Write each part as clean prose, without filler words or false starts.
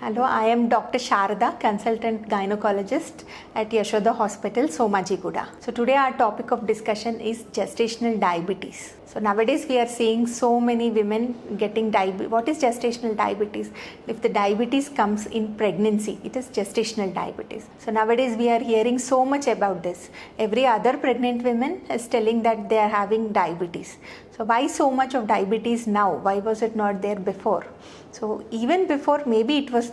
Hello, I am Dr. Sharada, consultant gynecologist at Yashoda Hospital, Somajiguda. So today our topic of discussion is gestational diabetes. So nowadays we are seeing so many women getting diabetes. What is gestational diabetes? If the diabetes comes in pregnancy, it is gestational diabetes. So nowadays we are hearing so much about this. Every other pregnant woman is telling that they are having diabetes. So why so much of diabetes now? Why was it not there before? So even before, maybe it was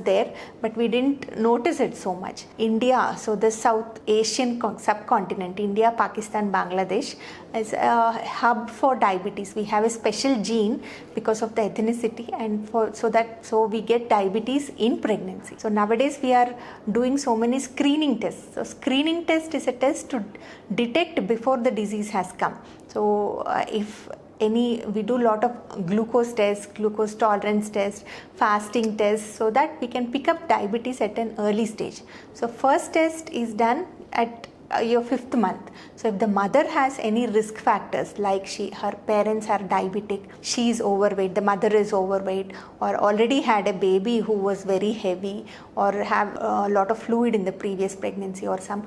there, but we didn't notice it so much. India, so the South Asian subcontinent, India, Pakistan, Bangladesh is a hub for diabetes. We have a special gene because of the ethnicity, and so we get diabetes in pregnancy. So nowadays we are doing so many screening tests. So screening test is a test to detect before the disease has come. So we do a lot of glucose tests, glucose tolerance tests, fasting tests, so that we can pick up diabetes at an early stage. So first test is done at your 5th month. So if the mother has any risk factors like her parents are diabetic, she is overweight, the mother is overweight, or already had a baby who was very heavy, or have a lot of fluid in the previous pregnancy, or some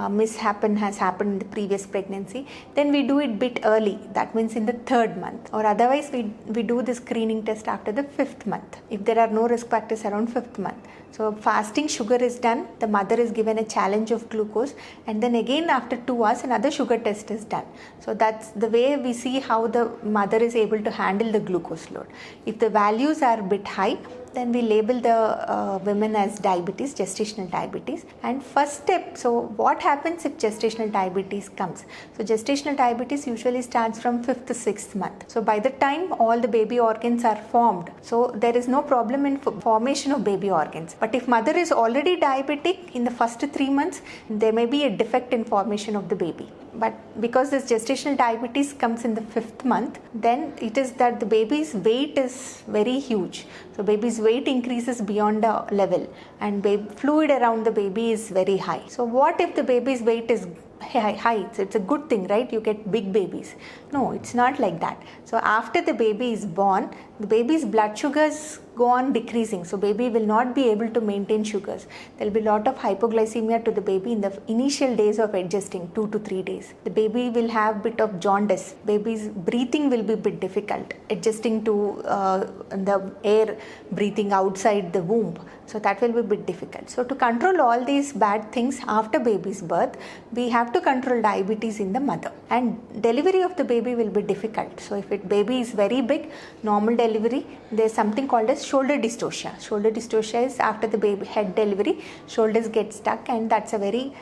mishap has happened in the previous pregnancy, then we do it bit early. That means in the 3rd month, or otherwise we do the screening test after the 5th month if there are no risk factors around 5th month. So fasting sugar is done, the mother is given a challenge of glucose, and then again after 2 hours another sugar test is done. So that's the way we see how the mother is able to handle the glucose load. If the values are a bit high, then we label the women as diabetes, gestational diabetes. And first step, so what happens if gestational diabetes comes? So gestational diabetes usually starts from 5th to 6th month. So by the time all the baby organs are formed, so there is no problem in formation of baby organs. But if mother is already diabetic in the first 3 months, there may be a defect in formation of the baby. But because this gestational diabetes comes in the 5th month, then it is that the baby's weight is very huge. So baby's weight increases beyond a level, and fluid around the baby is very high. So what if the baby's weight is high? It's a good thing, right? You get big babies. No, it's not like that. So after the baby is born, the baby's blood sugars go on decreasing. So baby will not be able to maintain sugars. There will be a lot of hypoglycemia to the baby in the initial days of adjusting, 2 to 3 days. The baby will have bit of jaundice. Baby's breathing will be a bit difficult, adjusting to the air breathing outside the womb. So that will be a bit difficult. So to control all these bad things after baby's birth, we have to control diabetes in the mother. And delivery of the baby will be difficult. So if baby is very big, normal delivery, there's something called as shoulder dystocia. Shoulder dystocia is after the baby head delivery, shoulders get stuck, and that's a very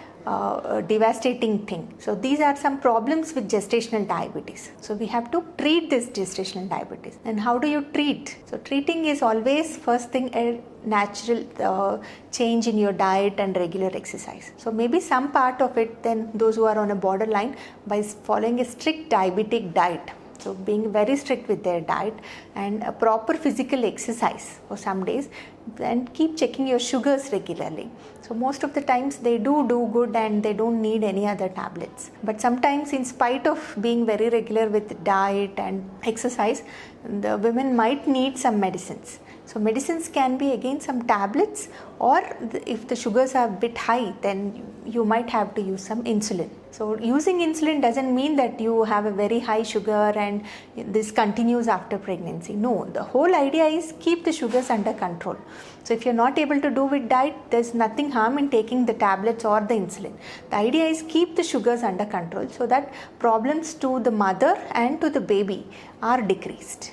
devastating thing. So these are some problems with gestational diabetes. So we have to treat this gestational diabetes. And how do you treat? So treating is always first thing a natural change in your diet and regular exercise. So maybe some part of it, then those who are on a borderline, by following a strict diabetic diet. So being very strict with their diet and a proper physical exercise for some days, and keep checking your sugars regularly. So most of the times they do good and they don't need any other tablets. But sometimes, in spite of being very regular with diet and exercise, the women might need some medicines. So medicines can be again some tablets, or if the sugars are a bit high, then you might have to use some insulin. So using insulin doesn't mean that you have a very high sugar and this continues after pregnancy. No, the whole idea is keep the sugars under control. So if you're not able to do with diet, there's nothing harm in taking the tablets or the insulin. The idea is keep the sugars under control so that problems to the mother and to the baby are decreased.